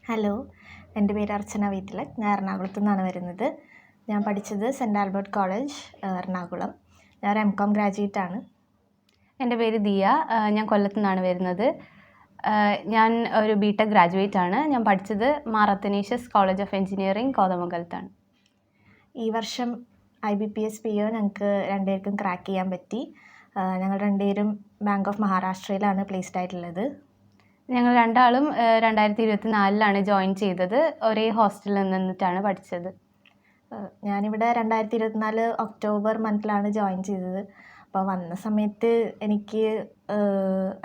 Hello, എൻ്റെ പേര് അർച്ചന വീട്ടിലക്. ഞാൻ എറണാകുളത്തു നിന്നാണ് വരുന്നത്. ഞാൻ പഠിച്ചത് സെൻറ്റ് ആൽബർട്ട് കോളേജ് എറണാകുളം. ഞാൻ എം.കോം ഗ്രാജുവേറ്റ് ആണ്. എൻ്റെ പേര് ദിയ. ഞാൻ കൊല്ലത്തു നിന്നാണ് വരുന്നത്. ഞാൻ ഒരു ബിടെക് ഗ്രാജുവേറ്റ് ആണ്. ഞാൻ പഠിച്ചത് Mar Athanasius college of engineering കോതമംഗലത്താണ്. ഈ വർഷം IBPS PO ഞങ്ങൾക്ക് രണ്ടുപേർക്കും ക്രാക്ക് ചെയ്യാൻ പറ്റി. ഞങ്ങൾ രണ്ടുപേരും ബാങ്ക് ഓഫ് മഹാരാഷ്ട്രയിലാണ് പ്ലേസ്ഡ് ആയിട്ടുള്ളത്. ഞങ്ങൾ രണ്ടാളും 2024 ജോയിൻ ചെയ്തത്. ഒരേ ഹോസ്റ്റലിൽ നിന്നിട്ടാണ് പഠിച്ചത്. ഞാനിവിടെ 2024 ഒക്ടോബർ മന്തിലാണ് ജോയിൻ ചെയ്തത്. അപ്പോൾ വന്ന സമയത്ത് എനിക്ക്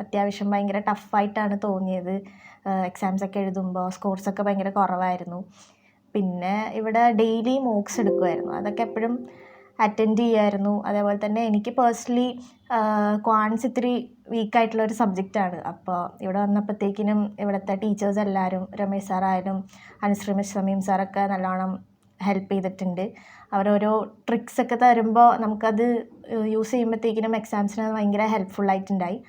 അത്യാവശ്യം ഭയങ്കര ടഫായിട്ടാണ് തോന്നിയത്. എക്സാംസൊക്കെ എഴുതുമ്പോൾ സ്കോർസൊക്കെ ഭയങ്കര കുറവായിരുന്നു. പിന്നെ ഇവിടെ ഡെയിലി മോക്സ് എടുക്കുമായിരുന്നു. അതൊക്കെ എപ്പോഴും അറ്റൻഡ് ചെയ്യുമായിരുന്നു. അതേപോലെ തന്നെ എനിക്ക് പേഴ്സണലി ക്വാൻസ് ഇത്തിരി വീക്കായിട്ടുള്ളൊരു സബ്ജക്റ്റാണ്. അപ്പോൾ ഇവിടെ വന്നപ്പോഴത്തേക്കിനും ഇവിടുത്തെ ടീച്ചേഴ്സ് എല്ലാവരും, രമേശ് സാറായാലും അനുശ്രീ മിസ് സമീം സാറൊക്കെ നല്ലോണം ഹെൽപ്പ് ചെയ്തിട്ടുണ്ട്. അവരോരോ ട്രിക്സൊക്കെ തരുമ്പോൾ നമുക്കത് യൂസ് ചെയ്യുമ്പോഴത്തേക്കിനും എക്സാംസിന് ഭയങ്കര ഹെൽപ്ഫുള്ളായിട്ടുണ്ടായി.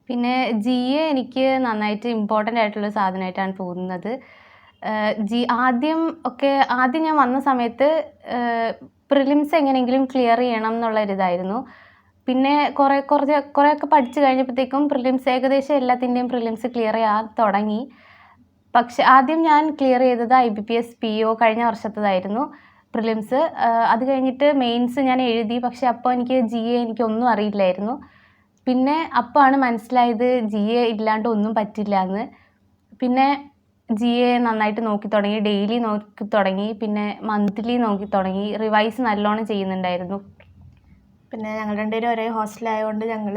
പിന്നെ GA എനിക്ക് നന്നായിട്ട് ഇമ്പോർട്ടൻ്റ് ആയിട്ടുള്ള സാധനമായിട്ടാണ് തോന്നുന്നത്. ആദ്യം ഞാൻ വന്ന സമയത്ത് പ്രിലിംസ് എങ്ങനെയെങ്കിലും ക്ലിയർ ചെയ്യണം എന്നുള്ളൊരിതായിരുന്നു. പിന്നെ കുറേയൊക്കെ പഠിച്ചു കഴിഞ്ഞപ്പോഴത്തേക്കും പ്രിലിംസ് ഏകദേശം എല്ലാത്തിൻ്റെയും പ്രിലിംസ് ക്ലിയർ ചെയ്യാൻ തുടങ്ങി. പക്ഷെ ആദ്യം ഞാൻ ക്ലിയർ ചെയ്തത് IBPS PO കഴിഞ്ഞ വർഷത്തേതായിരുന്നു പ്രിലിംസ്. അത് കഴിഞ്ഞിട്ട് മെയിൻസ് ഞാൻ എഴുതി. പക്ഷെ അപ്പോൾ എനിക്ക് GA എനിക്കൊന്നും അറിയില്ലായിരുന്നു. പിന്നെ അപ്പോഴാണ് മനസ്സിലായത് GA ഇല്ലാണ്ട് ഒന്നും പറ്റില്ല എന്ന്. പിന്നെ GA നന്നായിട്ട് നോക്കി തുടങ്ങി, ഡെയിലി നോക്കി തുടങ്ങി, പിന്നെ മന്ത്ലി നോക്കി തുടങ്ങി, റിവൈസ് നല്ലോണം ചെയ്യുന്നുണ്ടായിരുന്നു. പിന്നെ ഞങ്ങൾ രണ്ടുപേരും ഒരേ ഹോസ്റ്റലായതുകൊണ്ട് ഞങ്ങൾ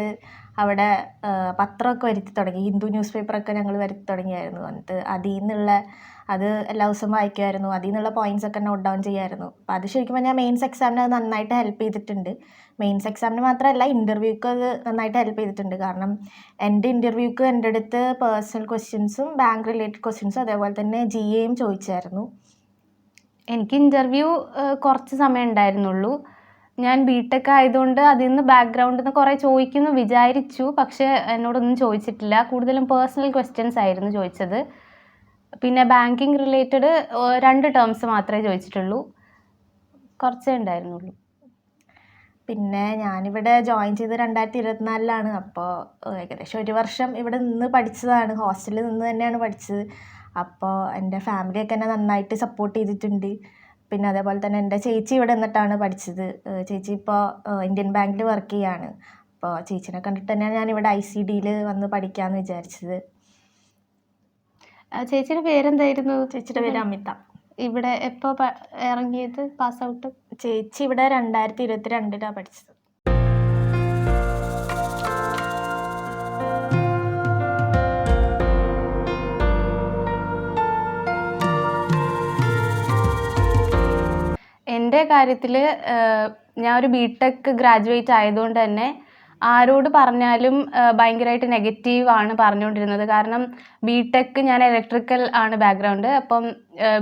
അവിടെ പത്രമൊക്കെ വരുത്തി തുടങ്ങി. ഹിന്ദു ന്യൂസ് പേപ്പറൊക്കെ ഞങ്ങൾ വരുത്തി തുടങ്ങിയായിരുന്നു. എന്നിട്ട് അത് എല്ലാ ദിവസവും വായിക്കുമായിരുന്നു. അതിൽ നിന്നുള്ള പോയിൻറ്റ്സൊക്കെ നോട്ട് ഡൗൺ ചെയ്യുമായിരുന്നു. അപ്പോൾ അത് ശരിക്കും പറഞ്ഞാൽ മെയിൻസ് എക്സാമിന് അത് നന്നായിട്ട് ഹെൽപ്പ് ചെയ്തിട്ടുണ്ട്. മെയിൻസ് എക്സാമിന് മാത്രമല്ല, ഇൻ്റർവ്യൂക്ക് അത് നന്നായിട്ട് ഹെൽപ്പ് ചെയ്തിട്ടുണ്ട്. കാരണം എൻ്റെ ഇൻ്റർവ്യൂക്ക് എൻ്റെ അടുത്ത് പേഴ്സണൽ ക്വസ്റ്റ്യൻസും ബാങ്ക് റിലേറ്റഡ് ക്വസ്റ്റ്യൻസും അതേപോലെ തന്നെ GAയും ചോദിച്ചായിരുന്നു. എനിക്ക് ഇൻ്റർവ്യൂ കുറച്ച് സമയം ഉണ്ടായിരുന്നുള്ളൂ. ഞാൻ ബിടെക് ആയതുകൊണ്ട് അതിൽ നിന്ന് ബാക്ക്ഗ്രൗണ്ടിൽ നിന്ന് കുറേ ചോദിക്കുമെന്ന് വിചാരിച്ചു. പക്ഷേ എന്നോടൊന്നും ചോദിച്ചിട്ടില്ല. കൂടുതലും പേഴ്സണൽ ക്വസ്റ്റ്യൻസ് ആയിരുന്നു ചോദിച്ചത്. പിന്നെ ബാങ്കിങ് റിലേറ്റഡ് 2 ടേംസ് മാത്രമേ ചോദിച്ചിട്ടുള്ളൂ. കുറച്ചേ ഉണ്ടായിരുന്നുള്ളൂ. പിന്നെ ഞാനിവിടെ ജോയിൻ ചെയ്ത് 2024 അപ്പോൾ ഏകദേശം 1 വർഷം ഇവിടെ നിന്ന് പഠിച്ചതാണ്. ഹോസ്റ്റലിൽ നിന്ന് തന്നെയാണ് പഠിച്ചത്. അപ്പോൾ എൻ്റെ ഫാമിലിയൊക്കെ എന്നെ നന്നായിട്ട് സപ്പോർട്ട് ചെയ്തിട്ടുണ്ട്. പിന്നെ അതേപോലെ തന്നെ എൻ്റെ ചേച്ചി ഇവിടെ നിന്നിട്ടാണ് പഠിച്ചത്. ചേച്ചി ഇപ്പോൾ ഇന്ത്യൻ ബാങ്കിൽ വർക്ക് ചെയ്യുകയാണ്. അപ്പോൾ ചേച്ചിനെ കണ്ടിട്ട് തന്നെയാണ് ഞാനിവിടെ ICDയിൽ വന്ന് പഠിക്കാമെന്ന് വിചാരിച്ചത്. ചേച്ചിയുടെ പേരെന്തായിരുന്നു? ചേച്ചിയുടെ പേര് അമിത. ഇവിടെ എപ്പോൾ ഇറങ്ങിയത്, പാസ് ഔട്ട്? ചേച്ചി ഇവിടെ 2022 പഠിച്ചത്. എൻ്റെ കാര്യത്തിൽ ഞാൻ ഒരു ബിടെക് ഗ്രാജുവേറ്റ് ആയതുകൊണ്ട് തന്നെ ആരോട് പറഞ്ഞാലും ഭയങ്കരമായിട്ട് നെഗറ്റീവാണ് പറഞ്ഞുകൊണ്ടിരുന്നത്. കാരണം ബിടെക് ഞാൻ ഇലക്ട്രിക്കൽ ആണ് ബാക്ക്ഗ്രൗണ്ട്. അപ്പം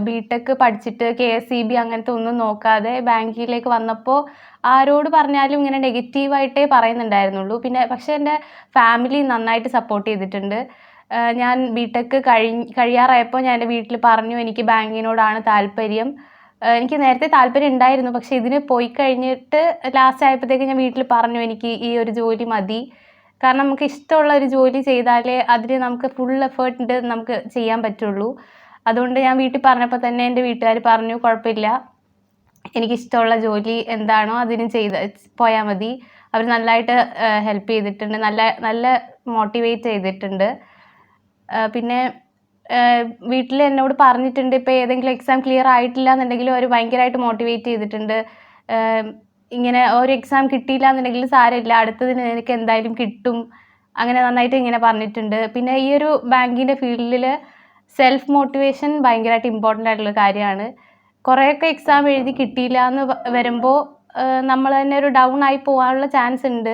ബിടെക് പഠിച്ചിട്ട് KSEB അങ്ങനത്തെ ഒന്നും നോക്കാതെ ബാങ്കിലേക്ക് വന്നപ്പോൾ ആരോട് പറഞ്ഞാലും ഇങ്ങനെ നെഗറ്റീവായിട്ടേ പറയുന്നുണ്ടായിരുന്നുള്ളൂ. പക്ഷേ എൻ്റെ ഫാമിലി നന്നായിട്ട് സപ്പോർട്ട് ചെയ്തിട്ടുണ്ട്. ഞാൻ ബിടെക് കഴിയാറായപ്പോൾ ഞാൻ എൻ്റെ വീട്ടിൽ പറഞ്ഞു എനിക്ക് ബാങ്കിനോടാണ് താല്പര്യം. എനിക്ക് നേരത്തെ താല്പര്യം ഉണ്ടായിരുന്നു. പക്ഷേ ഇതിന് പോയി കഴിഞ്ഞിട്ട് ലാസ്റ്റ് ആയപ്പോഴത്തേക്ക് ഞാൻ വീട്ടിൽ പറഞ്ഞു എനിക്ക് ഈ ഒരു ജോലി മതി. കാരണം നമുക്ക് ഇഷ്ടമുള്ള ഒരു ജോലി ചെയ്താലേ അതിന് നമുക്ക് ഫുൾ എഫേർട്ട് നമുക്ക് ചെയ്യാൻ പറ്റുള്ളൂ. അതുകൊണ്ട് ഞാൻ വീട്ടിൽ പറഞ്ഞപ്പോൾ തന്നെ എൻ്റെ വീട്ടുകാർ പറഞ്ഞു കുഴപ്പമില്ല, എനിക്കിഷ്ടമുള്ള ജോലി എന്താണോ അതിന് പോയാൽ മതി. അവർ നല്ലതായിട്ട് ഹെൽപ്പ് ചെയ്തിട്ടുണ്ട്, നല്ല മോട്ടിവേറ്റ് ചെയ്തിട്ടുണ്ട്. പിന്നെ വീട്ടിൽ എന്നോട് പറഞ്ഞിട്ടുണ്ട് ഇപ്പോൾ ഏതെങ്കിലും എക്സാം ക്ലിയർ ആയിട്ടില്ല എന്നുണ്ടെങ്കിലും അവർ ഭയങ്കരമായിട്ട് മോട്ടിവേറ്റ് ചെയ്തിട്ടുണ്ട്. ഇങ്ങനെ ഒരു എക്സാം കിട്ടിയില്ല എന്നുണ്ടെങ്കിൽ സാരമില്ല, അടുത്തതിന് നിനക്ക് എന്തായാലും കിട്ടും, അങ്ങനെ നന്നായിട്ട് ഇങ്ങനെ പറഞ്ഞിട്ടുണ്ട്. പിന്നെ ഈ ഒരു ബാങ്കിൻ്റെ ഫീൽഡിൽ സെൽഫ് മോട്ടിവേഷൻ ഭയങ്കരമായിട്ട് ഇമ്പോർട്ടൻ്റ് ആയിട്ടുള്ള കാര്യമാണ്. കുറേയൊക്കെ എക്സാം എഴുതി കിട്ടിയില്ല എന്ന് വരുമ്പോൾ നമ്മൾ തന്നെ ഒരു ഡൗൺ ആയി പോകാനുള്ള ചാൻസ് ഉണ്ട്.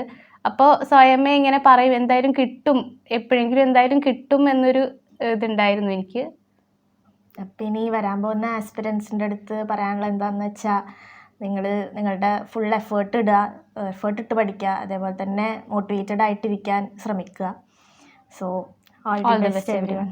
അപ്പോൾ സ്വയമേ ഇങ്ങനെ പറയും എന്തായാലും കിട്ടും, എപ്പോഴെങ്കിലും എന്തായാലും കിട്ടും എന്നൊരു ഇതുണ്ടായിരുന്നു എനിക്ക്. അപ്പം ഇനി വരാൻ പോകുന്ന ആസ്പിരൻസിൻ്റെ അടുത്ത് പറയാനുള്ളത് എന്താണെന്ന് വെച്ചാൽ, നിങ്ങളുടെ ഫുൾ എഫേർട്ട് ഇട്ട് പഠിക്കുക. അതേപോലെ തന്നെ മോട്ടിവേറ്റഡ് ആയിട്ടിരിക്കാൻ ശ്രമിക്കുക. So all the best everyone.